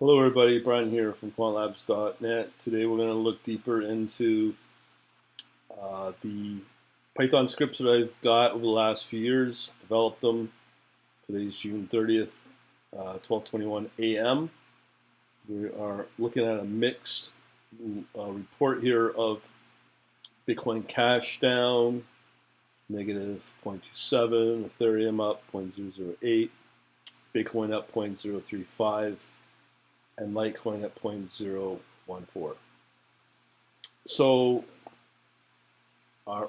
Hello everybody, Brian here from QuantLabs.net. Today we're going to look deeper into the Python scripts that I've got over the last few years, developed them. Today's June 30th, 12:21 a.m. We are looking at a mixed report here of Bitcoin Cash down, negative 0.27, Ethereum up 0.008, Bitcoin up 0.035, and Litecoin at 0.014. So our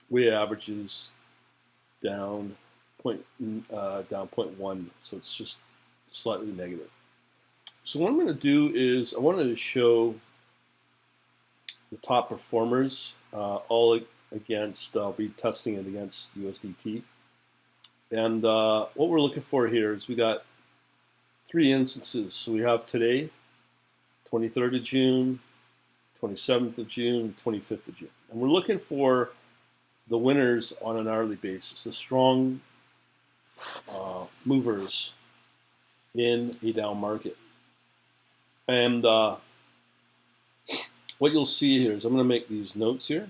weighted average is down 0.1, so it's just slightly negative. So what I'm going to do is I wanted to show the top performers, all against. I'll be testing it against USDT, and what we're looking for here is we got three instances. So we have today, 23rd of June, 27th of June, 25th of June. And we're looking for the winners on an hourly basis, the strong movers in a down market. And what you'll see here is I'm going to make these notes here.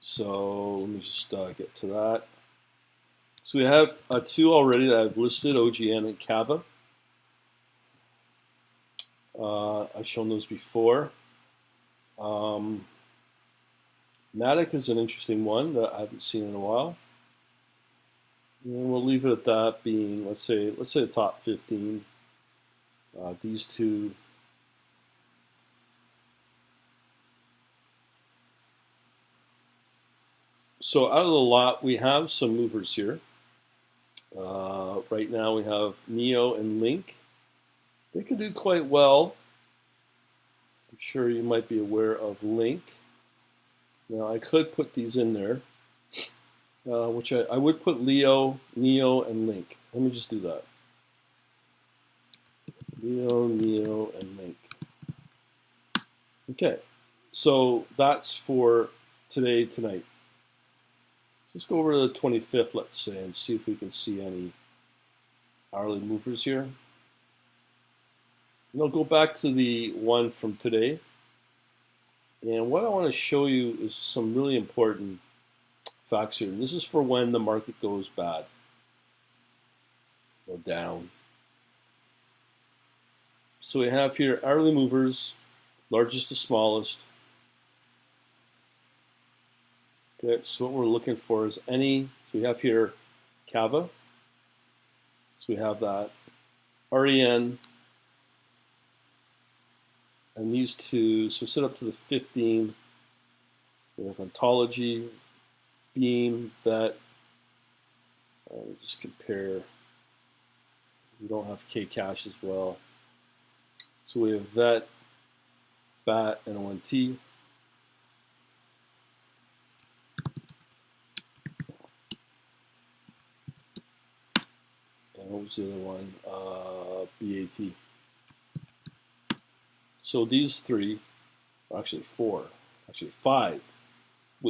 So let me just get to that. So we have two already that I've listed, OGN and KAVA. I've shown those before. Matic is an interesting one that I haven't seen in a while. And we'll leave it at that being, let's say the top 15. These two. So out of the lot, we have some movers here. Right now we have Neo and Link. They can do quite well. I'm sure you might be aware of Link. Now I could put these in there, which I would put Neo, and Link. Let me just do that. Neo, and Link. Okay, so that's for tonight. Let's go over to the 25th, let's say, and see if we can see any hourly movers here. And I'll go back to the one from today. And what I want to show you is some really important facts here. And this is for when the market goes bad or down. So we have here hourly movers, largest to smallest. Okay, so what we're looking for is any, so we have here KAVA, so we have that, REN, and these two, so set up to the 15, we have Ontology, Beam, Vet, we'll just compare, we don't have Kcash as well, so we have Vet, BAT, and ONT. What was the other one? BAT. So these three, actually four, actually five,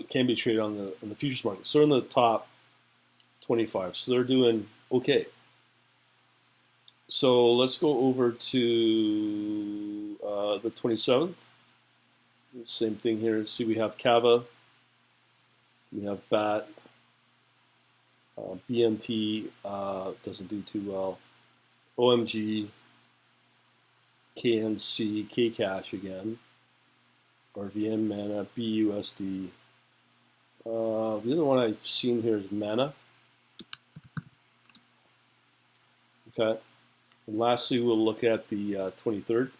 can be traded on the futures market. So they're in the top 25. So they're doing okay. So let's go over to the 27th. Same thing here. See, we have KAVA, we have BAT. BNT doesn't do too well. OMG, KNC, Kcash again, RVM, Mana, BUSD. The other one I've seen here is Mana. Okay, and lastly we'll look at the 23rd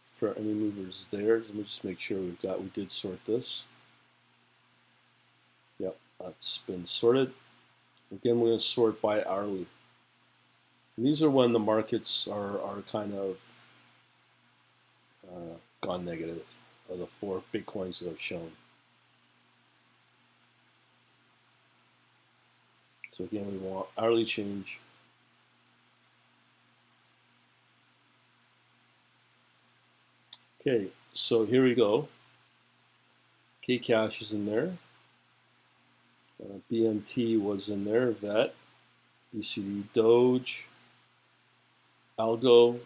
for any movers there. Let me just make sure we did sort this. Yep, that's been sorted. Again, we're going to sort by hourly. And these are when the markets are kind of gone negative, of the four Bitcoins that I've shown. So again, we want hourly change. Okay, so here we go. Kcash is in there. BNT was in there, VET, BCD, Doge, algo.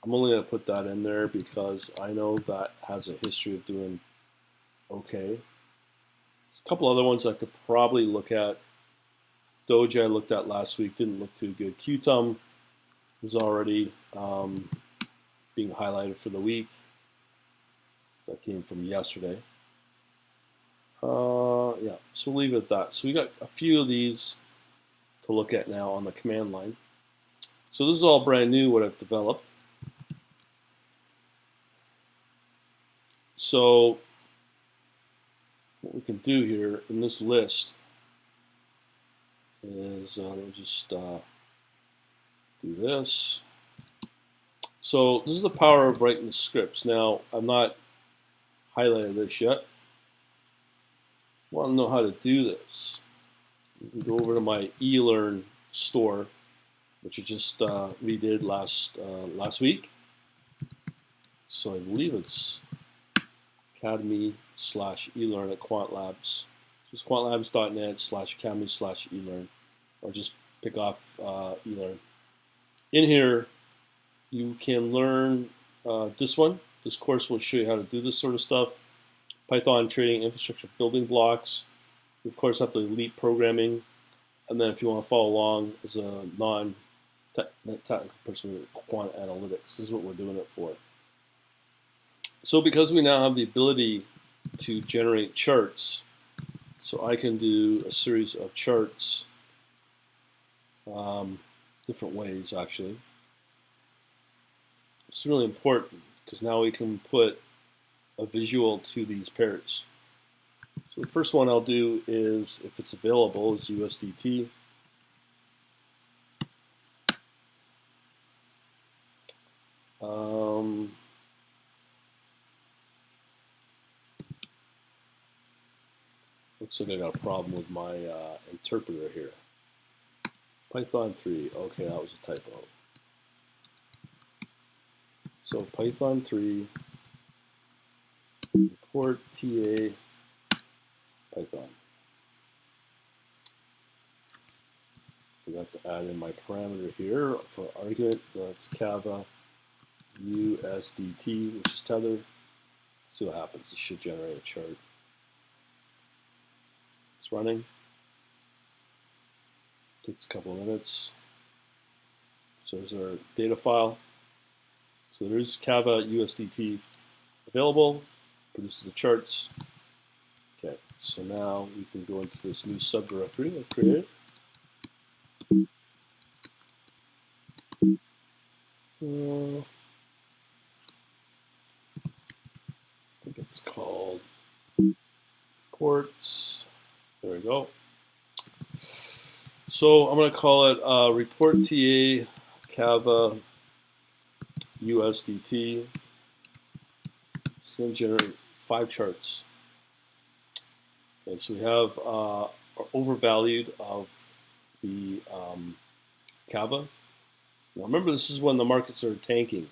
I'm only going to put that in there because I know that has a history of doing okay. There's a couple other ones I could probably look at. Doji I looked at last week, didn't look too good. QTUM was already being highlighted for the week. That came from yesterday. Yeah, so we'll leave it at that. So we got a few of these to look at now on the command line. So this is all brand new, what I've developed. So what we can do here in this list is we'll just do this. So this is the power of writing the scripts. Now, I'm not highlighted this yet. I want to know how to do this. You can go over to my eLearn store, which I just redid last week. So I believe it's academy/eLearn at QuantLabs. Just quantlabs.net/academy/eLearn, or just pick off eLearn. In here, you can learn this one. This course will show you how to do this sort of stuff. Python trading infrastructure building blocks. You of course have the elite programming, and then if you want to follow along as a non-technical person with quant analytics, this is what we're doing it for. So because we now have the ability to generate charts, so I can do a series of charts different ways actually. It's really important because now we can put a visual to these pairs. So the first one I'll do is, if it's available, is USDT. Looks like I got a problem with my interpreter here. Python 3, okay, that was a typo. So Python 3, report TA, Python. Forgot to add in my parameter here for argument. That's KAVAUSDT, which is tether. See what happens. It should generate a chart. It's running. Takes a couple of minutes. So there's our data file. So there's KAVAUSDT available, produces the charts. Okay, so now we can go into this new subdirectory I've created. I think it's called ports. There we go. So I'm going to call it report TA KAVA USDT. It's going to generate 5 charts. Okay, so we have our overvalued of the KAVA. Now remember, this is when the markets are tanking.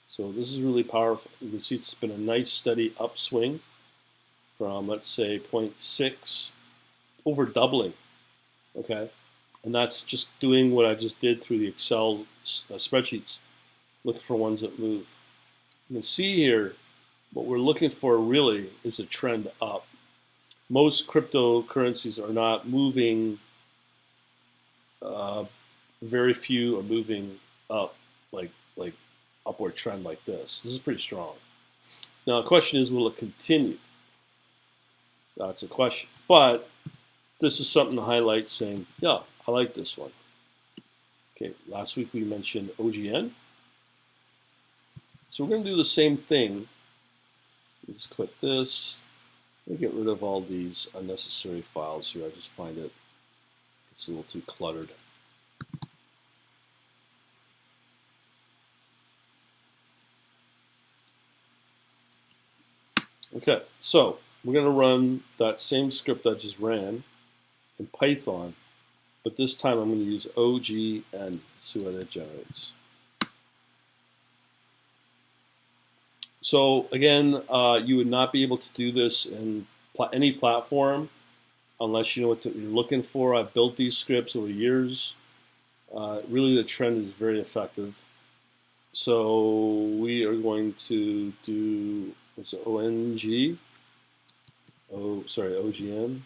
So this is really powerful. You can see it's been a nice steady upswing from, let's say, 0.6, over doubling. Okay, and that's just doing what I just did through the Excel spreadsheets, looking for ones that move. You can see here what we're looking for really is a trend up. Most cryptocurrencies are not moving. Very few are moving up, like upward trend like this. This is pretty strong. Now the question is, will it continue? That's a question. But this is something to highlight, saying, yeah, I like this one. Okay, last week we mentioned OGN. So we're going to do the same thing. Just click this. Let me get rid of all these unnecessary files here. I just find it's a little too cluttered. Okay, so we're going to run that same script I just ran in Python, but this time I'm going to use OGN, see what it generates. So again, you would not be able to do this in any platform unless you know what you're looking for. I've built these scripts over years. Really, the trend is very effective. So we are going to do, what's it, ONG? Oh, sorry, OGN.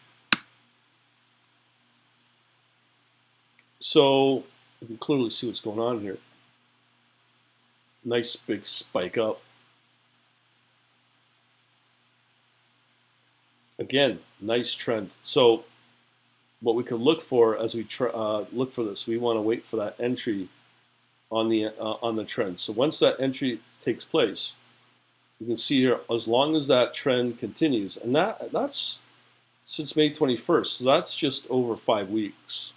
So you can clearly see what's going on here. Nice big spike up. Again, nice trend. So what we could look for as we look for this, we want to wait for that entry on the trend. So once that entry takes place, you can see here, as long as that trend continues, and that's since May 21st, so that's just over 5 weeks.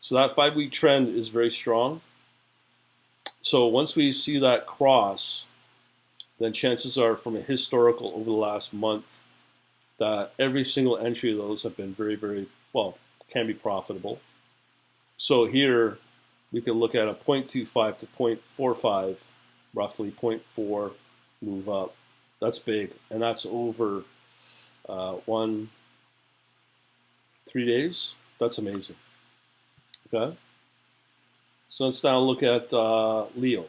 So that 5-week trend is very strong. So once we see that cross, then chances are, from a historical over the last month, that every single entry of those have been very, very, well, can be profitable. So here we can look at a 0.25 to 0.45, roughly 0.4 move up. That's big, and that's over 3 days. That's amazing. Okay. So let's now look at Leo.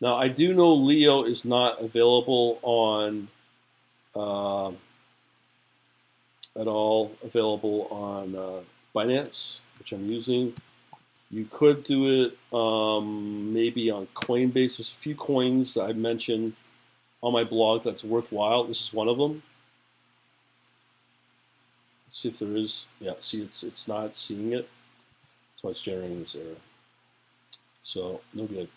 Now I do know Leo is not available on at all available on Binance, which I'm using. You could do it maybe on Coinbase. There's a few coins that I mentioned on my blog that's worthwhile. This is one of them. Let's see if there is. Yeah, see, it's not seeing it. That's why it's generating this error. So no good.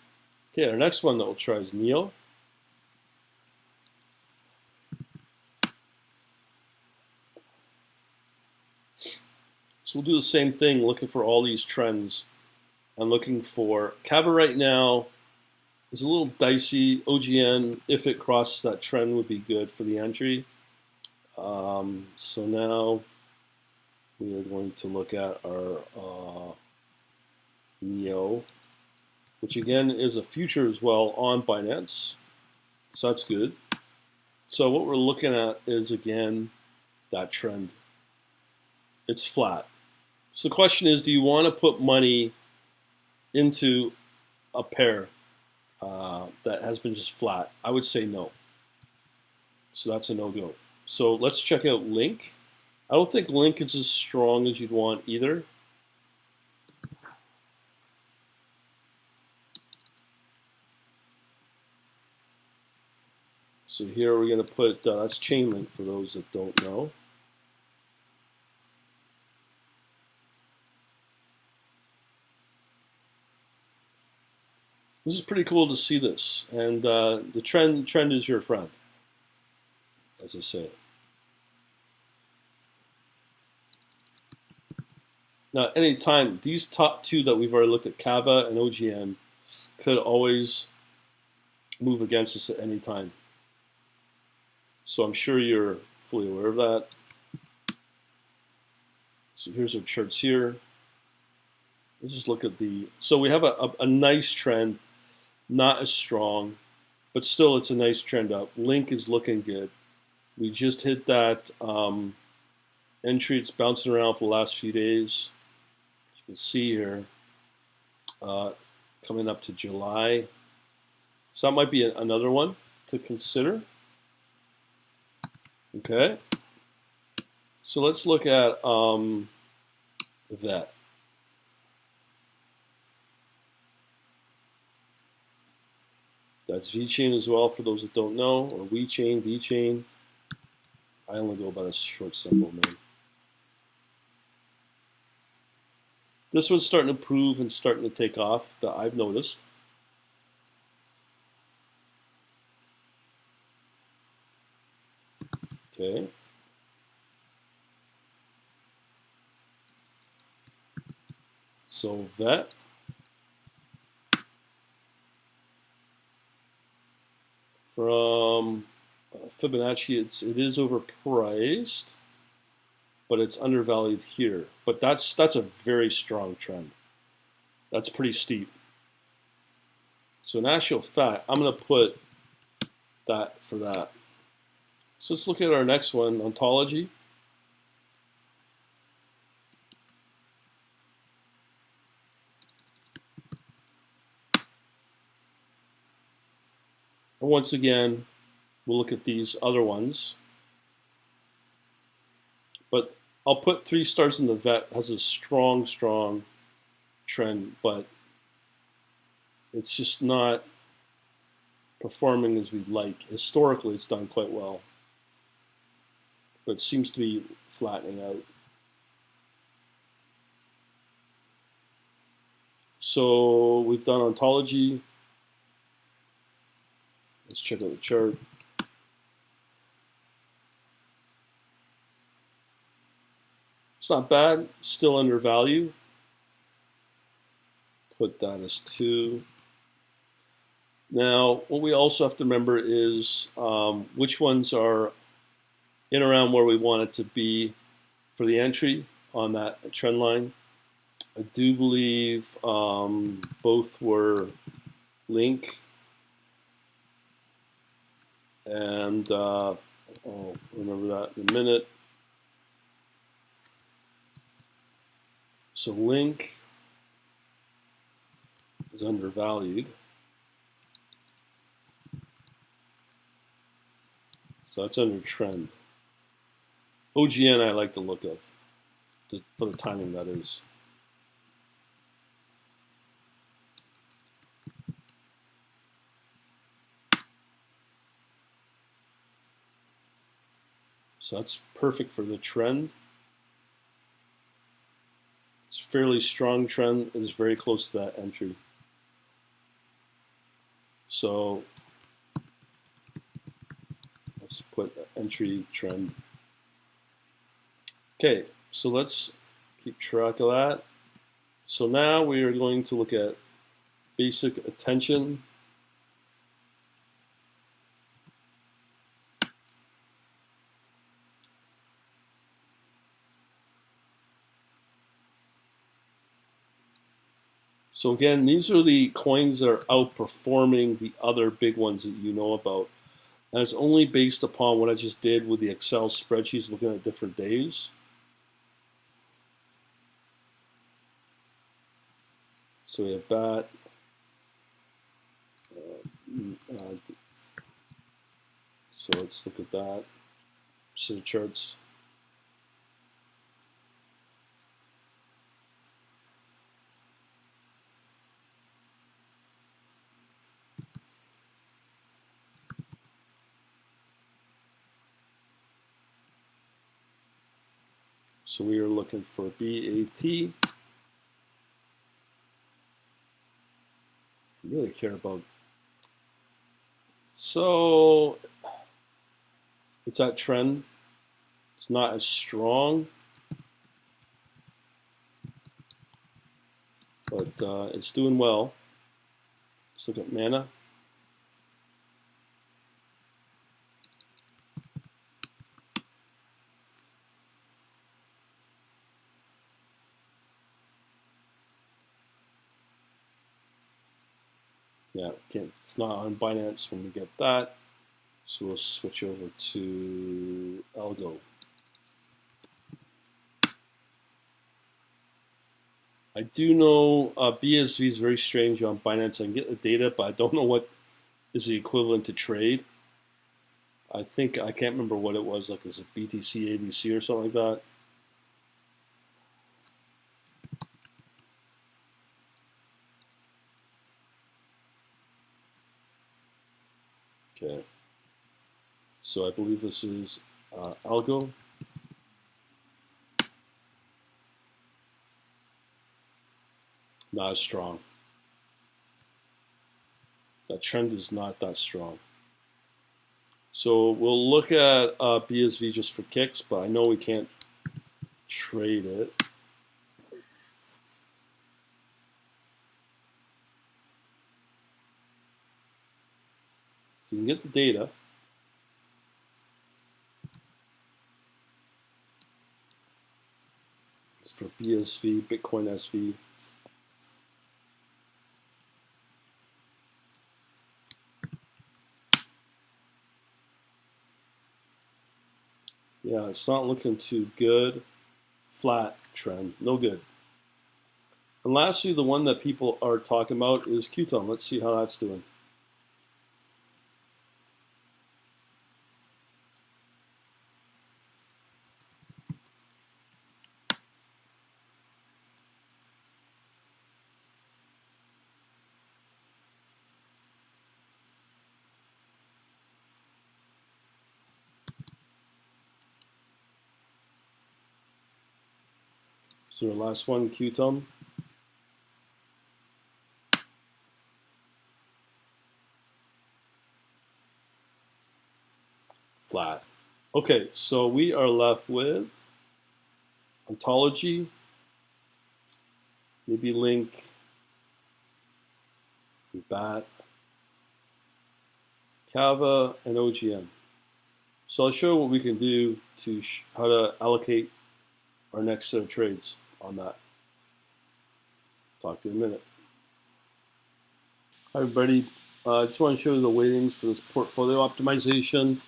Okay, our next one that we'll try is Neo. So we'll do the same thing, looking for all these trends. I'm looking for KAVA right now is a little dicey. OGN, if it crosses that trend, would be good for the entry. So now we are going to look at our Neo, which again is a future as well on Binance. So that's good. So what we're looking at is, again, that trend. It's flat. So the question is, do you want to put money into a pair that has been just flat? I would say no. So that's a no-go. So let's check out Link. I don't think Link is as strong as you'd want either. So here we're going to put, that's Chainlink for those that don't know. This is pretty cool to see this, and the trend is your friend, as I say. Now, at any time, these top two that we've already looked at, KAVA and OGN, could always move against us at any time. So I'm sure you're fully aware of that. So here's our charts here. Let's just look at the, so we have a nice trend. Not as strong, but still it's a nice trend up. Link is looking good. We just hit that entry. It's bouncing around for the last few days. As you can see here, coming up to July. So that might be another one to consider. Okay. So let's look at that. That's VeChain as well, for those that don't know, or WeChain, VeChain. I only go by the short, simple name. This one's starting to improve and starting to take off, that I've noticed. Okay. So that. From Fibonacci, it is overpriced, but it's undervalued here. But that's a very strong trend. That's pretty steep. So in actual fact, I'm going to put that for that. So let's look at our next one, Ontology. And once again, we'll look at these other ones. But I'll put 3 stars in the vet. Has a strong trend, but it's just not performing as we'd like. Historically, it's done quite well, but it seems to be flattening out. So we've done ontology. Let's check out the chart. It's not bad, still undervalued. Put that as 2. Now, what we also have to remember is which ones are in around where we want it to be for the entry on that trend line. I do believe both were Link and I'll remember that in a minute. So Link is undervalued. So that's under trend. OGN I like the look of, for the timing that is. So that's perfect for the trend. It's a fairly strong trend. It's very close to that entry. So let's put entry trend. Okay, so let's keep track of that. So now we are going to look at basic attention. So again, these are the coins that are outperforming the other big ones that you know about. And it's only based upon what I just did with the Excel spreadsheets looking at different days. So we have BAT. So let's look at that. So charts. So we are looking for BAT. Really care about. So it's that trend. It's not as strong, but it's doing well. Let's look at mana. Yeah, it's not on Binance when we get that. So we'll switch over to Algo. I do know BSV is very strange on Binance. I can get the data, but I don't know what is the equivalent to trade. I think, I can't remember what it was, like is it BTC, ABC or something like that. Okay. So I believe this is Algo. Not as strong. That trend is not that strong. So we'll look at BSV just for kicks, but I know we can't trade it. So you can get the data. It's for BSV, Bitcoin SV. Yeah, it's not looking too good. Flat trend, no good. And lastly, the one that people are talking about is Qtum. Let's see how that's doing. So our last one, QTUM. Flat. Okay, so we are left with ontology, maybe link, BAT, KAVA, and OGN. So I'll show what we can do to how to allocate our next set of trades on that. Talk to you in a minute. Hi everybody. I just want to show you the weightings for this portfolio optimization.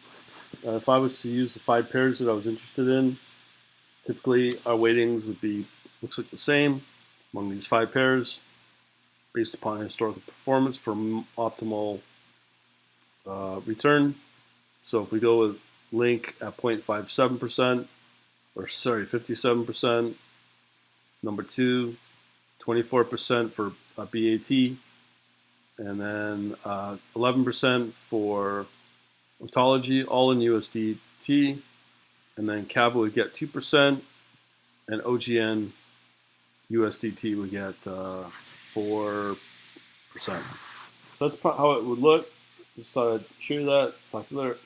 If I was to use the 5 pairs that I was interested in, typically our weightings would be, looks like the same among these 5 pairs based upon historical performance for optimal return. So if we go with link at 0.57%, or sorry, 57%, number 2, 24% for BAT, and then 11% for ontology, all in USDT, and then KAVA would get 2%, and OGN USDT would get 4%. So that's how it would look. Just thought I'd show you that. Talk to you later.